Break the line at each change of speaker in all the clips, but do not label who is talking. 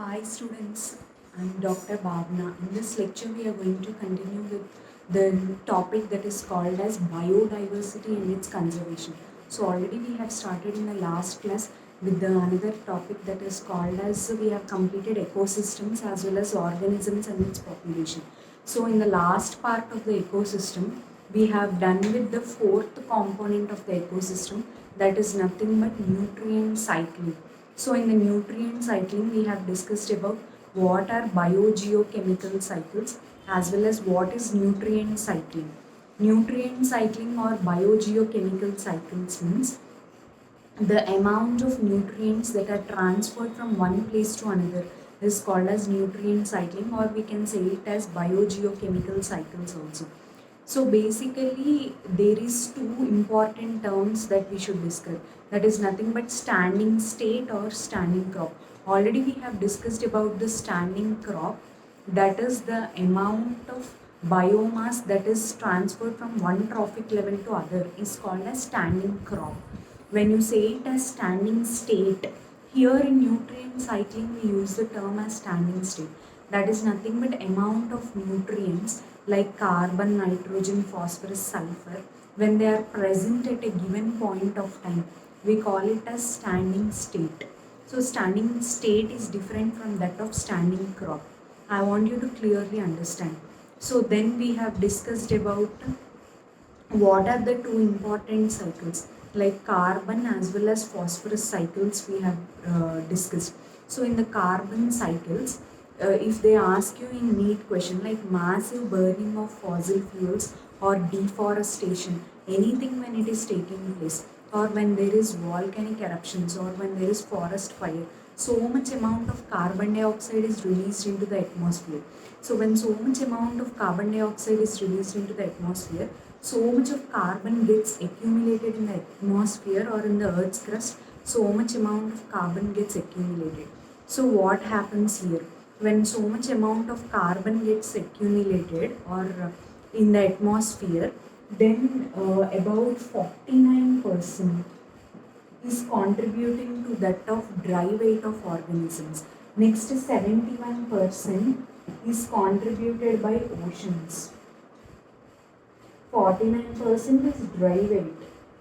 Hi students, I'm Dr. Bhavna. In this lecture we are going to continue with the topic that is called as biodiversity and its conservation. So already we have started in the last class with the another topic that is called as we have completed ecosystems as well as organisms and its population. So in the last part of the ecosystem we have done with the fourth component of the ecosystem, that is nothing but nutrient cycling. So in the nutrient cycling, we have discussed about what are biogeochemical cycles as well as what is nutrient cycling. Nutrient cycling or biogeochemical cycles means the amount of nutrients that are transferred from one place to another is called as nutrient cycling, or we can say it as biogeochemical cycles also. So basically there is two important terms that we should discuss, that is nothing but standing state or standing crop. Already we have discussed about the standing crop, that is the amount of biomass that is transferred from one trophic level to other is called as standing crop. When you say it as standing state, here in nutrient cycling we use the term as standing state. That is nothing but amount of nutrients like carbon, nitrogen, phosphorus, sulfur, when they are present at a given point of time, we call it as standing state. So standing state is different from that of standing crop. I want you to clearly understand. So then we have discussed about what are the two important cycles like carbon as well as phosphorus cycles we have discussed. So in the carbon cycles, if they ask you in NEET question like massive burning of fossil fuels or deforestation, anything when it is taking place, or when there is volcanic eruptions, or when there is forest fire, so much amount of carbon dioxide is released into the atmosphere. So when so much amount of carbon dioxide is released into the atmosphere, so much of carbon gets accumulated in the atmosphere or in the earth's crust, so much amount of carbon gets accumulated. So what happens here, when so much amount of carbon gets accumulated or in the atmosphere, then about 49% is contributing to that of dry weight of organisms. Next, 71% is contributed by oceans. 49% is dry weight.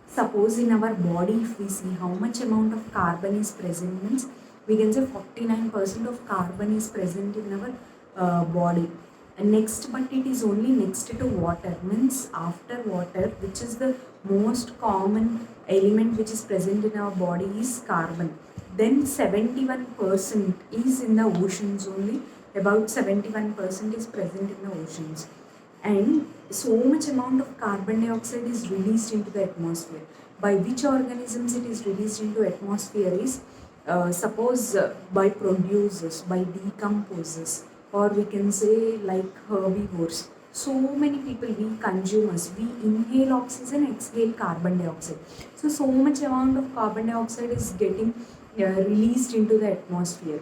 Suppose in our body, if we see how much amount of carbon is present, means we can say 49% of carbon is present in our body. And next, but it is only next to water, means after water, which is the most common element which is present in our body is carbon. Then 71% is in the oceans only. About 71% is present in the oceans, and so much amount of carbon dioxide is released into the atmosphere. By which organisms it is released into atmosphere is suppose by producers, by decomposers, or we can say like herbivores. So many people, we consumers, we inhale oxygen, exhale carbon dioxide. So much amount of carbon dioxide is getting released into the atmosphere.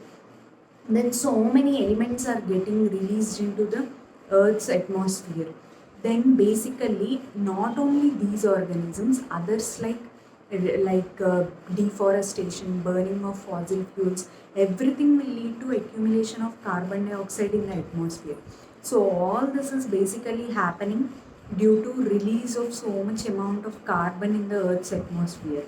Then so many elements are getting released into the earth's atmosphere. Then basically not only these organisms, others like deforestation, burning of fossil fuels, everything will lead to accumulation of carbon dioxide in the atmosphere. So all this is basically happening due to release of so much amount of carbon in the earth's atmosphere.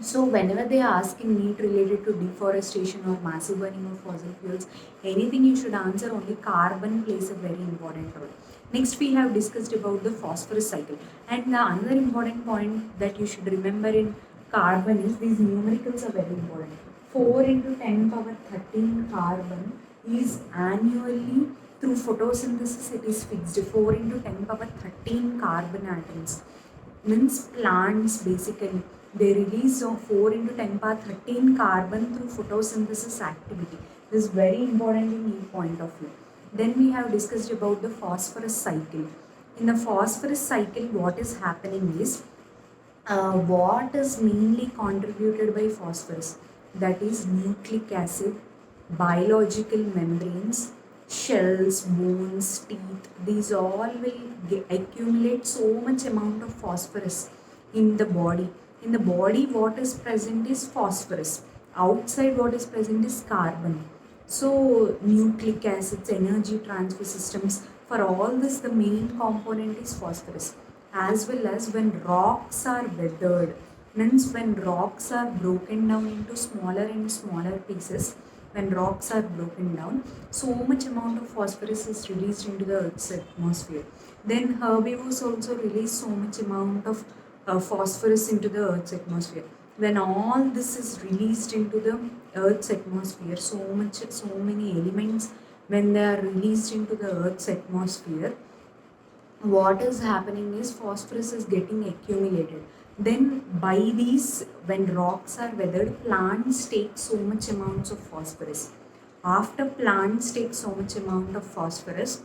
So whenever they are asking NEET related to deforestation or massive burning of fossil fuels, anything you should answer only carbon plays a very important role. Next we have discussed about the phosphorus cycle, and the another important point that you should remember in carbon is these numericals are very important. 4 into 10 power 13 carbon is annually through photosynthesis, it is fixed 4 into 10 power 13 carbon atoms, means plants basically they release of 4 into 10 power 13 carbon through photosynthesis activity. This is very important in your point of view. Then we have discussed about the phosphorus cycle. In the phosphorus cycle, what is happening is what is mainly contributed by phosphorus, that is nucleic acid, biological membranes, shells, bones, teeth, these all will accumulate so much amount of phosphorus in the body. In the body, what is present is phosphorus. Outside, what is present is carbon. So nucleic acids, energy transfer systems, for all this the main component is phosphorus. As well as when rocks are weathered, means when rocks are broken down into smaller and smaller pieces, when rocks are broken down, so much amount of phosphorus is released into the Earth's atmosphere. Then herbivores also release so much amount of phosphorus into the Earth's atmosphere. When all this is released into the Earth's atmosphere, so many elements, when they are released into the Earth's atmosphere, what is happening is phosphorus is getting accumulated. Then by these, when rocks are weathered, plants take so much amounts of phosphorus. After plants take so much amount of phosphorus,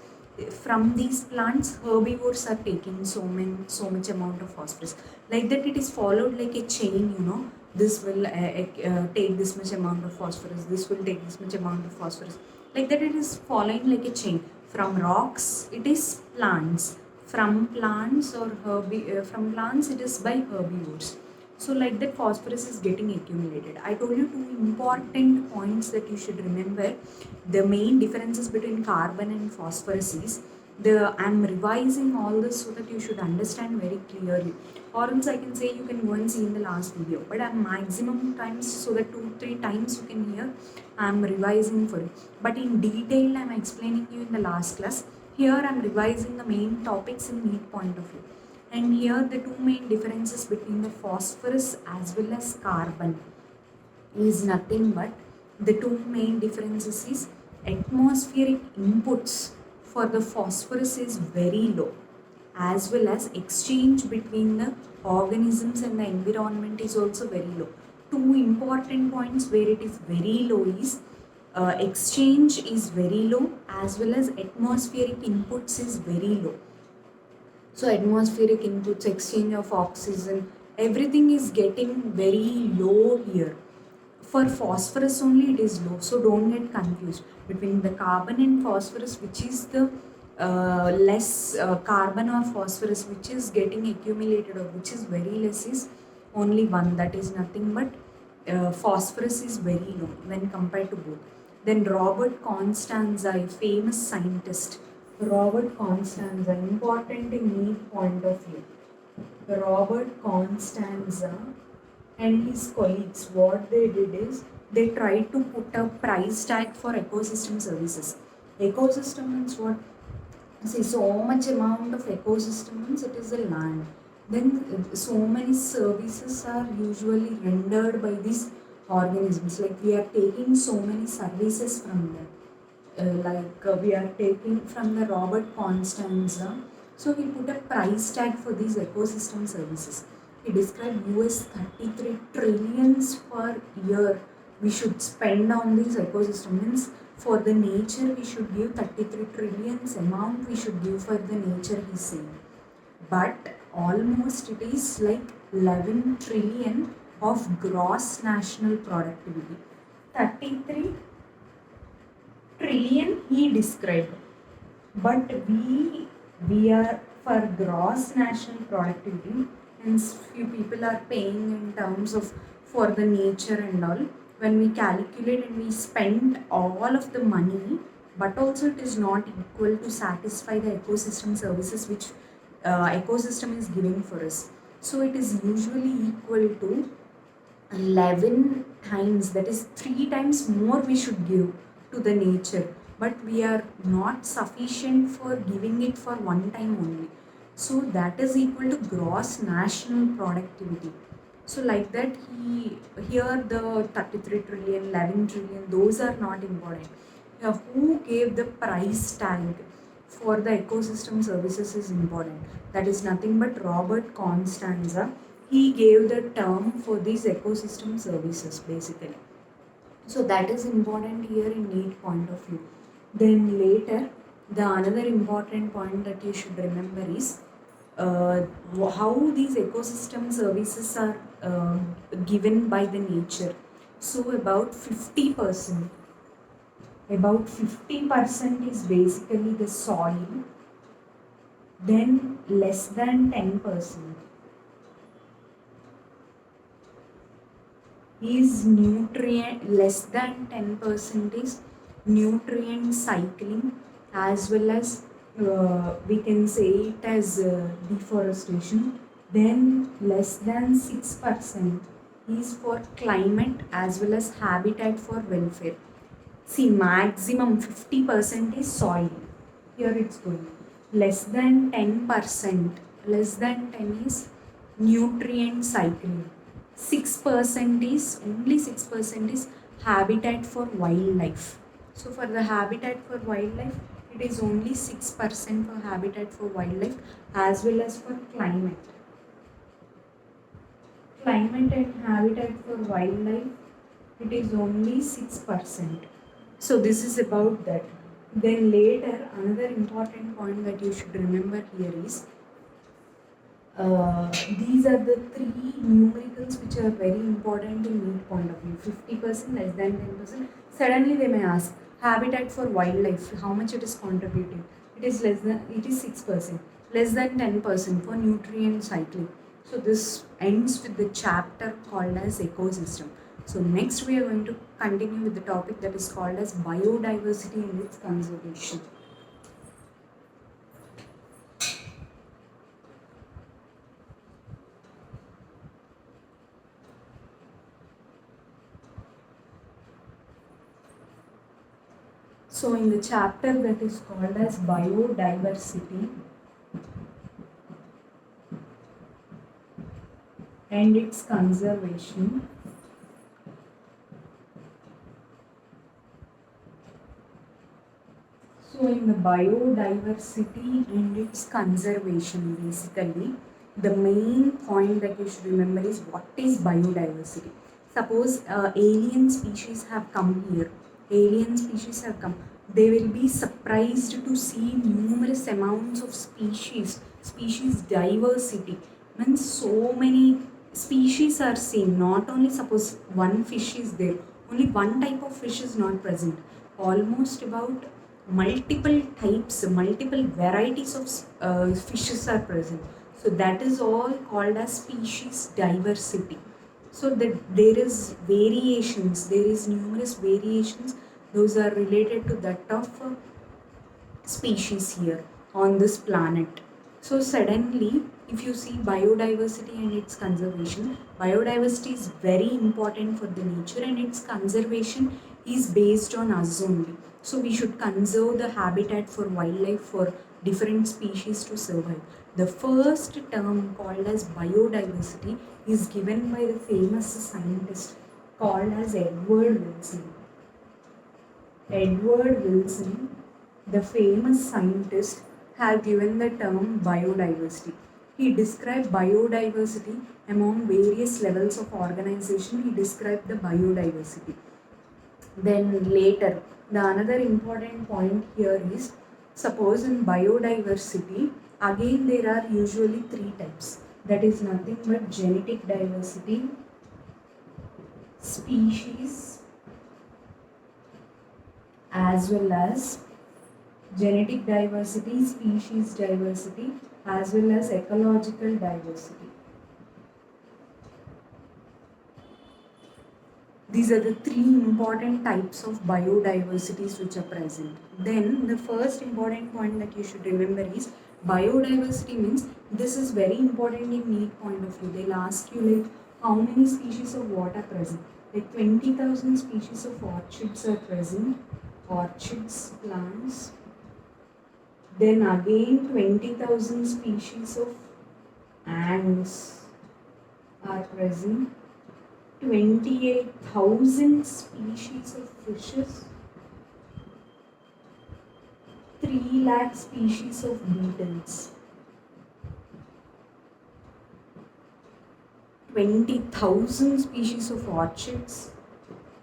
from these plants herbivores are taking so much amount of phosphorus. Like that, it is followed like a chain, you know. This will take this much amount of phosphorus, this will take this much amount of phosphorus. Like that, it is following like a chain. From rocks it is plants, from plants or from plants it is by herbivores. So like that, phosphorus is getting accumulated. I told you two important points that you should remember. The main differences between carbon and phosphorus is the, I'm revising all this so that you should understand very clearly, or else I can say you can go and see in the last video, but I'm maximum times so that 2-3 times you can hear. I'm revising for you, but in detail I'm explaining you in the last class. Here I'm revising the main topics in neat point of view. And here the two main differences between the phosphorus as well as carbon is nothing but, the two main differences is atmospheric inputs for the phosphorus is very low, as well as exchange between the organisms and the environment is also very low. Two important points where it is very low is exchange is very low, as well as atmospheric inputs is very low. So atmospheric inputs, exchange of oxygen, everything is getting very low here. For phosphorus only it is low, so don't get confused between the carbon and phosphorus, which is the less carbon or phosphorus which is getting accumulated or which is very less is only one, that is nothing but phosphorus is very low when compared to both. Then Robert Constanza, a famous scientist, Robert Constanza, important in neat point of view. Robert Constanza and his colleagues, what they did is they tried to put a price tag for ecosystem services. Ecosystem means what? See, so much amount of ecosystem means it is a land. Then so many services are usually rendered by these organisms. Like we are taking so many services from them. We are taking from the Robert Constanza. So he put a price tag for these ecosystem services. He described US 33 trillions per year we should spend on these ecosystem. Means for the nature we should give 33 trillions amount we should give for the nature, he said. But almost it is like 11 trillion of gross national productivity. 33 trillion he described, but we are for gross national productivity, and few people are paying in terms of for the nature and all. When we calculate and we spend all of the money, but also it is not equal to satisfy the ecosystem services which ecosystem is giving for us. So it is usually equal to 11 times, that is 3 times more we should give to the nature, but we are not sufficient for giving it for one time only. So that is equal to gross national productivity. So like that, here the 33 trillion, 11 trillion, those are not important. Who gave the price tag for the ecosystem services is important. That is nothing but Robert Constanza. He gave the term for these ecosystem services basically. So that is important here in NEET point of view. Then later, the another important point that you should remember is how these ecosystem services are given by the nature. So about 50% is basically the soil, then less than 10% is nutrient, less than 10% is nutrient cycling, as well as we can say it as deforestation. Then less than 6% is for climate as well as habitat for welfare. See, maximum 50% is soil. Here it's going. Less than 10%, less than 10 is nutrient cycling. 6% is, only 6% is habitat for wildlife. So for the habitat for wildlife, it is only 6% for habitat for wildlife as well as for climate. Climate and habitat for wildlife, it is only 6%. So this is about that. Then later, another important point that you should remember here is these are the three numericals which are very important in NEET point of view. 50%, less than 10%. Suddenly they may ask, habitat for wildlife, how much it is contributing? It is 6%. Less than 10% for nutrient cycling. So this ends with the chapter called as ecosystem. So next we are going to continue with the topic that is called as biodiversity and its conservation. So in the chapter that is called as biodiversity and its conservation, so in the biodiversity and its conservation, basically, the main point that you should remember is what is biodiversity. Suppose alien species have come here. Alien species have come. They will be surprised to see numerous amounts of species diversity. Means so many species are seen. Not only suppose one fish is there, only one type of fish is not present. Almost about multiple types, multiple varieties of fishes are present. So that is all called as species diversity. So that there is variations, there is numerous variations. Those are related to that of species here on this planet. So suddenly, if you see biodiversity and its conservation, biodiversity is very important for the nature and its conservation is based on us only. So we should conserve the habitat for wildlife for different species to survive. The first term called as biodiversity is given by the famous scientist called as Edward Wilson. Edward Wilson, the famous scientist, have given the term biodiversity. He described biodiversity among various levels of organization. He described the biodiversity. Then later, the another important point here is, suppose in biodiversity, again there are usually three types. That is nothing but genetic diversity, species, as well as genetic diversity, species diversity, as well as ecological diversity. These are the three important types of biodiversities which are present. Then the first important point that you should remember is biodiversity means, this is very important in NEET point of view. They'll ask you like how many species of what are present. Like 20,000 species of orchids are present. Orchids, plants. Then again 20,000 species of ants are present. 28,000 species of fishes, 3 lakh species of beetles, 20,000 species of orchids,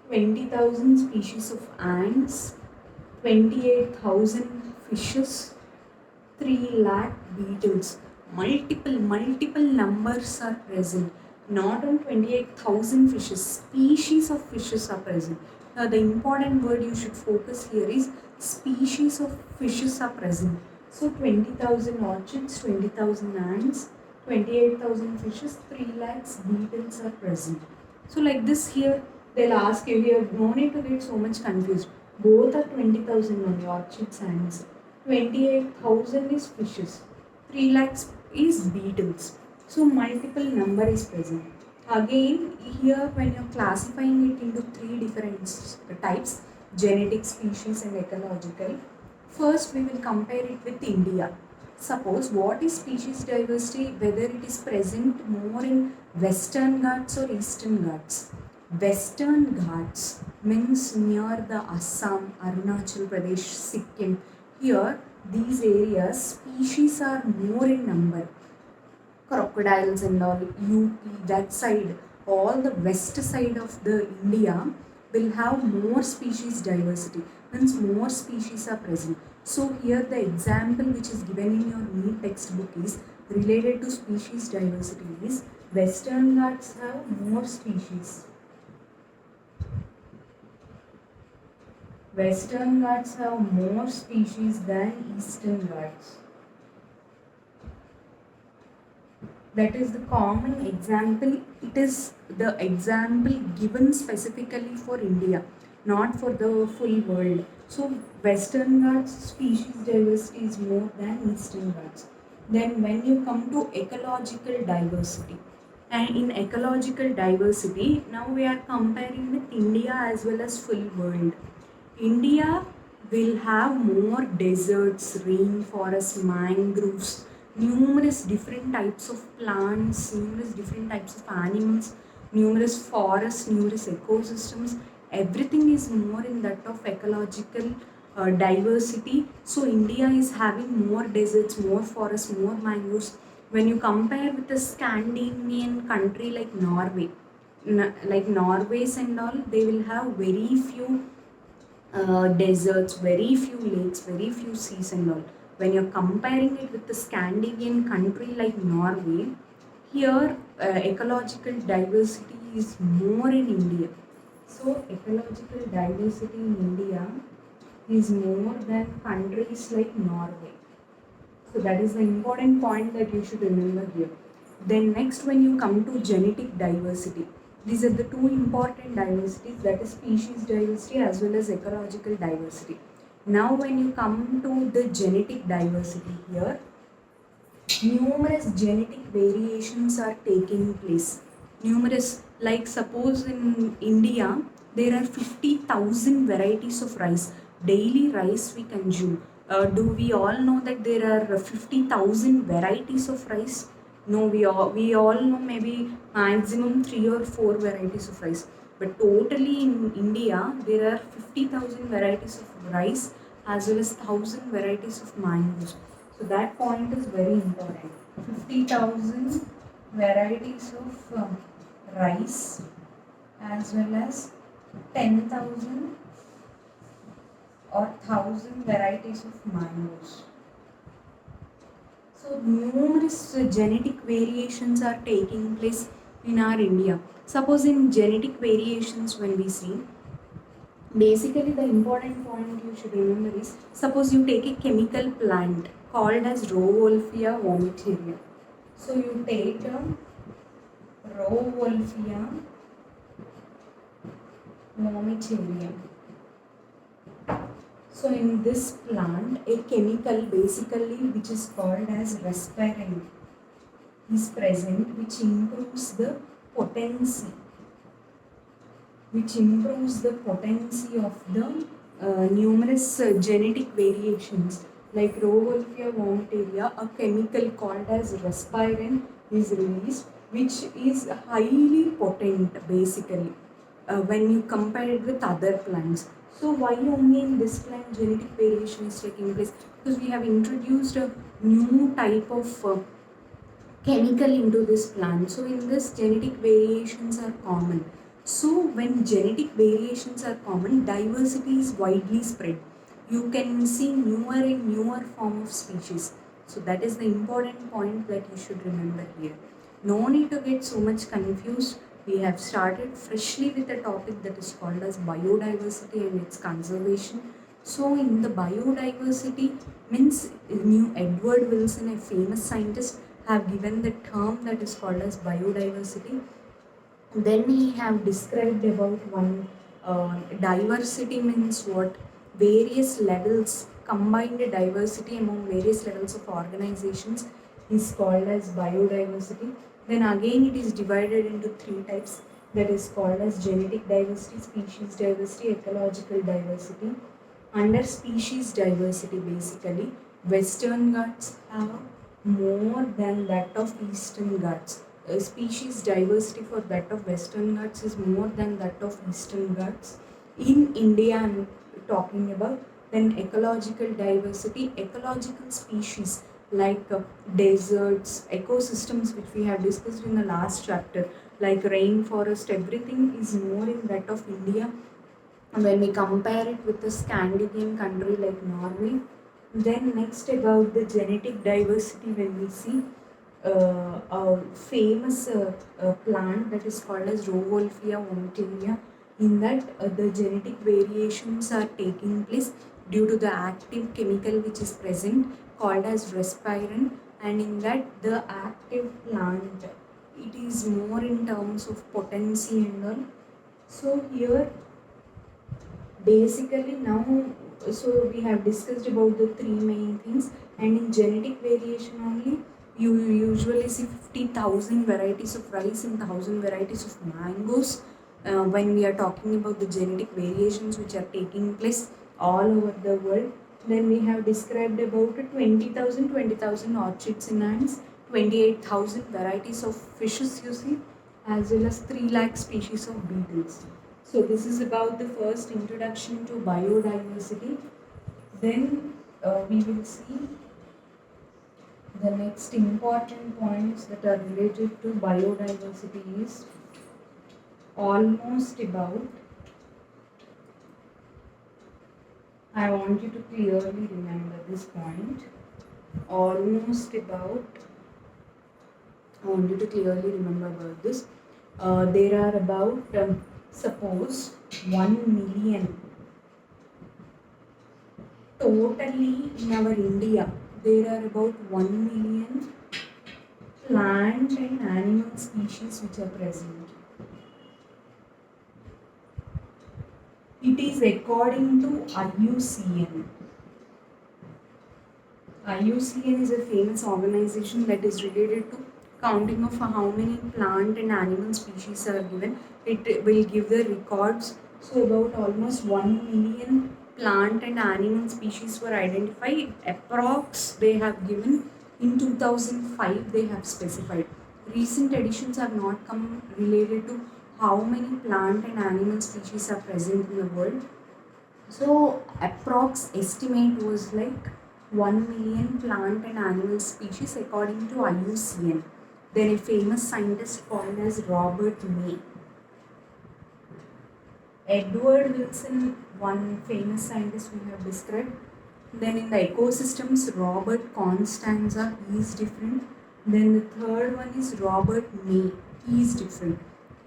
20,000 species of ants, 28,000 fishes, 3 lakh beetles. Multiple numbers are present. Not on 28,000 fishes, species of fishes are present. Now the important word you should focus here is species of fishes are present. So 20,000 orchids, 20,000 ants, 28,000 fishes, 3 lakhs beetles are present. So like this here, they'll ask you here, no need to get so much confused. Both are 20,000 only, orchids and 28,000 is fishes. 3 lakhs is beetles. So multiple number is present. Again, here when you're classifying it into three different types, genetic, species and ecological, first we will compare it with India. Suppose what is species diversity, whether it is present more in Western Ghats or Eastern Ghats. Western Ghats means near the Assam, Arunachal Pradesh, Sikkim. Here, these areas, species are more in number. Crocodiles and all, UP, that side, all the west side of the India will have more species diversity, means more species are present. So here the example which is given in your NEET textbook is related to species diversity is Western Ghats have more species. Western Ghats have more species than Eastern Ghats. That is the common example. It is the example given specifically for India, not for the full world. So Western Ghats species diversity is more than Eastern Ghats. Then when you come to ecological diversity, and in ecological diversity, now we are comparing with India as well as full world. India will have more deserts, rainforests, mangroves, numerous different types of plants, numerous different types of animals, numerous forests, numerous ecosystems. Everything is more in that of ecological diversity. So India is having more deserts, more forests, more mangroves. When you compare with a Scandinavian country like Norway, like Norway's and all, they will have very few deserts, very few lakes, very few seas and all. When you're comparing it with the Scandinavian country like Norway, here ecological diversity is more in India. So ecological diversity in India is more than countries like Norway. So that is the important point that you should remember here. Then next, when you come to genetic diversity, these are the two important diversities, that is species diversity as well as ecological diversity. Now when you come to the genetic diversity here, numerous genetic variations are taking place. Numerous, like suppose in India, there are 50,000 varieties of rice. Daily rice we consume. Do we all know that there are 50,000 varieties of rice? No, we all know maybe maximum 3 or 4 varieties of rice. But totally in India, there are 50,000 varieties of rice as well as 1,000 varieties of mangoes. So that point is very important. 50,000 varieties of rice as well as 10,000 or 1,000 varieties of mangoes. So numerous genetic variations are taking place in our India. Suppose in genetic variations when we see, basically the important point you should remember is, suppose you take a chemical plant called as Rowolfia vomitoria. So you take a Rowolfia vomitoria. So in this plant, a chemical basically which is called as respirin is present, which improves the potency of the numerous genetic variations. Like Rowolfia vomitoria, a chemical called as respirin is released, which is highly potent basically when you compare it with other plants. So why only in this plant genetic variation is taking place? Because we have introduced a new type of chemical into this plant. So in this genetic variations are common. So when genetic variations are common, diversity is widely spread. You can see newer and newer form of species. So that is the important point that you should remember here. No need to get so much confused. We have started freshly with a topic that is called as biodiversity and its conservation. So in the biodiversity means new Edward Wilson, a famous scientist, have given the term that is called as biodiversity. Then he have described about one diversity means what? various levels, combined diversity among various levels of organizations is called as biodiversity. Then again it is divided into three types, that is called as genetic diversity, species diversity, ecological diversity. Under species diversity, basically, Western Ghats have more than that of Eastern Ghats. Species diversity for that of Western Ghats is more than that of Eastern Ghats. In India, I'm talking about. Then ecological diversity, ecological species like deserts, ecosystems, which we have discussed in the last chapter, like rainforest, everything is more in that of India when we compare it with a Scandinavian country like Norway. Then next about the genetic diversity, when we see a famous plant that is called as Rauwolfia vomitiva. In that the genetic variations are taking place due to the active chemical which is present called as respirin, and in that the active plant, it is more in terms of potency and all. So here basically now, so we have discussed about the three main things, and in genetic variation only you usually see 50,000 varieties of rice and 1,000 varieties of mangoes. When we are talking about the genetic variations which are taking place all over the world, then we have described about 20,000 orchids in ants, 28,000 varieties of fishes you see, as well as 3 lakh species of beetles. So this is about the first introduction to biodiversity. Then we will see the next important points that are related to biodiversity is almost about, I want you to clearly remember this point, almost about, I want you to clearly remember about this. There are about, suppose 1 million totally in our India, there are about 1 million plant and animal species which are present. It is according to IUCN. IUCN is a famous organization that is related to counting of how many plant and animal species are given. It will give the records. So about almost 1 million plant and animal species were identified. Approx they have given in 2005 they have specified. Recent editions have not come related to how many plant and animal species are present in the world. So approx estimate was like 1 million plant and animal species according to IUCN. Then a famous scientist called as Robert May. Edward Wilson, one famous scientist we have described. Then in the ecosystems, Robert Constanza, he is different. Then the third one is Robert May, he is different.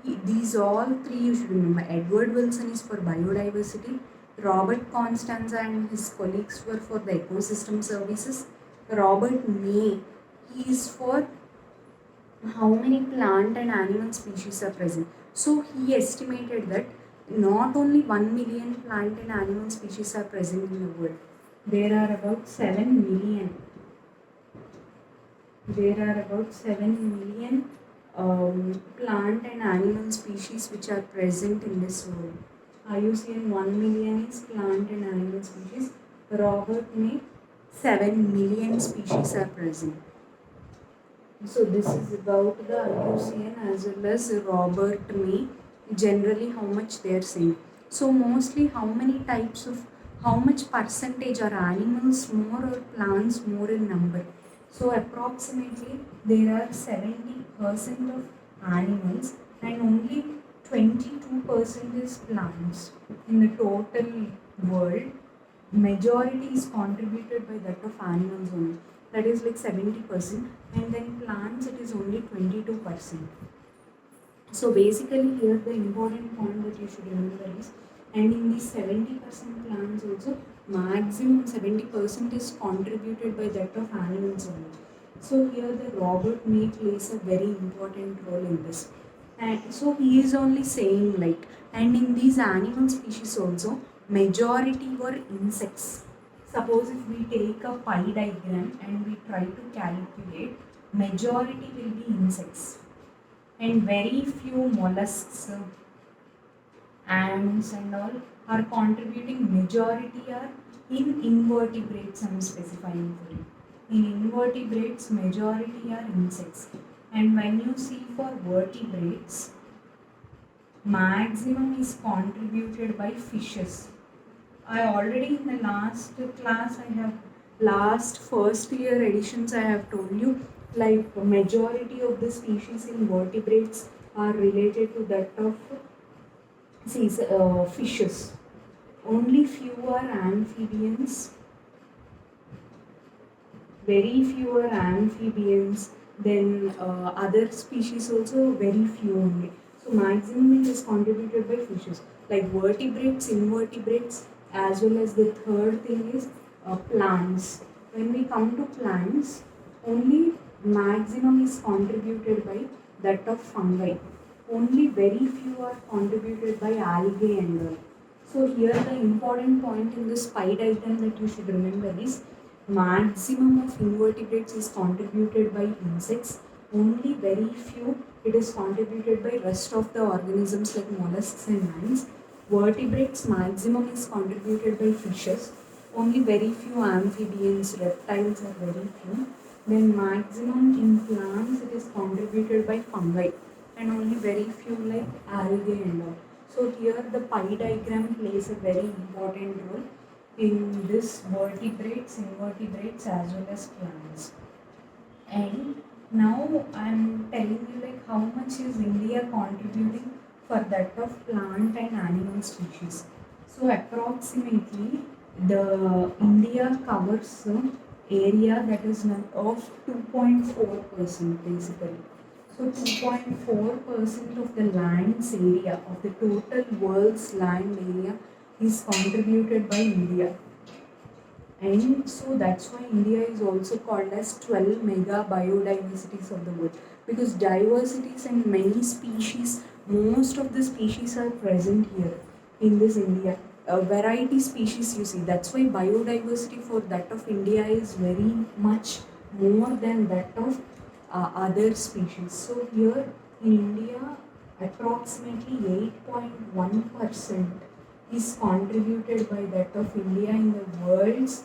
These all three you should remember. Edward Wilson is for biodiversity. Robert Constanza and his colleagues were for the ecosystem services. Robert May, he is for how many plant and animal species are present. So he estimated that not only 1 million plant and animal species are present in the world. There are about 7 million. There are about 7 million plant and animal species which are present in this world. IUCN 1 million is plant and animal species. Robert May, 7 million species are present. So this is about the IUCN as well as Robert May, generally how much they are saying. So mostly how many types of, how much percentage are animals more or plants more in number. So approximately there are 70% of animals and only 22% is plants. In the total world, majority is contributed by that of animals only. That is like 70%, and then plants it is only 22%. So basically here the important point that you should remember is, and in these 70% plants also, maximum 70% is contributed by that of animals only. So here the Robert May plays a very important role in this. And so he is only saying like, and in these animal species also, majority were insects. Suppose if we take a pie diagram and we try to calculate, majority will be insects and very few mollusks, ants and all are contributing. Majority are in invertebrates. I'm specifying for you. In invertebrates, majority are insects. And when you see for vertebrates, maximum is contributed by fishes. I already in the last class I have last first year editions I have told you, like majority of the species in vertebrates are related to that of fishes. Only few are amphibians, very few are amphibians, then other species also very few only. So maximum is contributed by fishes, like vertebrates, invertebrates, as well as the third thing is plants. When we come to plants, only maximum is contributed by that of fungi. Only very few are contributed by algae and all. So here the important point in this pie diagram that you should remember is maximum of invertebrates is contributed by insects. Only very few it is contributed by rest of the organisms like mollusks and ants. Vertebrates maximum is contributed by fishes. Only very few amphibians, reptiles are very few. Then maximum in plants it is contributed by fungi and only very few like algae and all. So here the pie diagram plays a very important role in this vertebrates, invertebrates as well as plants. And now I'm telling you like how much is India contributing for that of plant and animal species. So approximately the India covers area that is of 2.4% basically. So 2.4% of the land's area of the total world's land area is contributed by India. And so that's why India is also called as 12 mega biodiversities of the world, because diversities and many species, most of the species are present here in this India. Variety species you see, that's why biodiversity for that of India is very much more than that of other species. So here in India, approximately 8.1% is contributed by that of India in the world's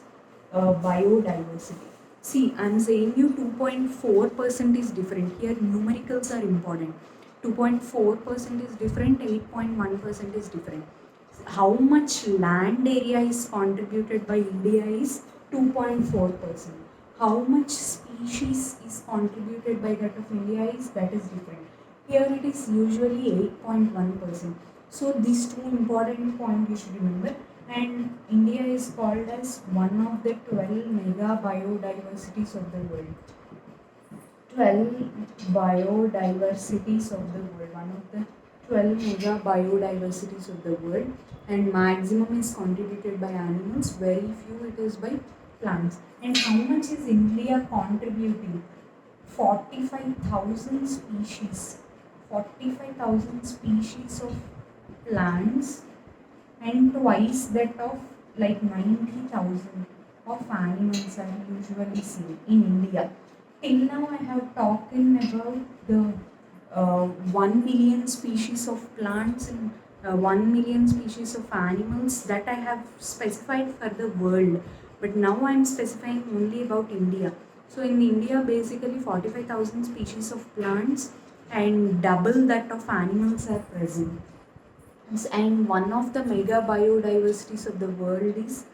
biodiversity. See, I'm saying you 2.4% is different. Here numericals are important. 2.4% is different, 8.1% is different. How much land area is contributed by India is 2.4%. How much species is contributed by that of India is different. Here it is usually 8.1%. So these two important points you should remember. And India is called as one of the 12 mega biodiversities of the world. 12 biodiversities of the world, one of the 12 mega biodiversities of the world, and maximum is contributed by animals, very few it is by plants. And how much is India contributing? 45,000 species, 45,000 species of plants and twice that of like 90,000 of animals are usually seen in India. Till now, I have talked about the 1 million species of plants and 1 million species of animals that I have specified for the world. But now I am specifying only about India. So in India, basically 45,000 species of plants and double that of animals are present. And one of the mega biodiversities of the world is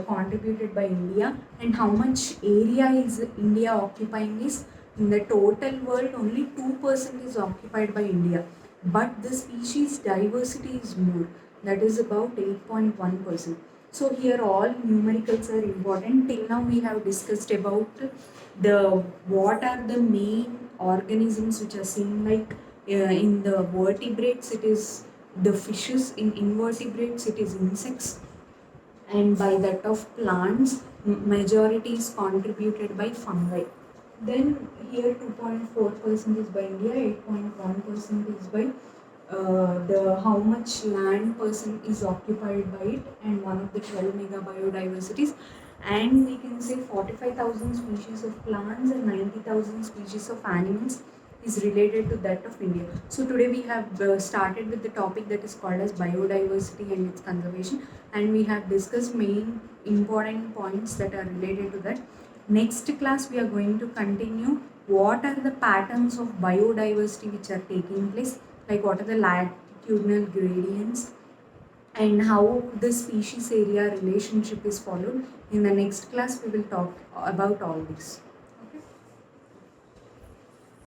contributed by India. And how much area is India occupying is, in the total world only 2% is occupied by India, but the species diversity is more, that is about 8.1%. So here all numericals are important. Till now we have discussed about the what are the main organisms which are seen, like in the vertebrates it is the fishes, in invertebrates it is insects, and by that of plants majority is contributed by fungi. Then here 2.4% is by India, 8.1% is by the how much land person is occupied by it, and one of the 12 mega biodiversities, and we can say 45,000 species of plants and 90,000 species of animals is related to that of India. So today we have started with the topic that is called as biodiversity and its conservation, and we have discussed main important points that are related to that. Next class we are going to continue what are the patterns of biodiversity which are taking place, like what are the latitudinal gradients and how the species area relationship is followed. In the next class we will talk about all this.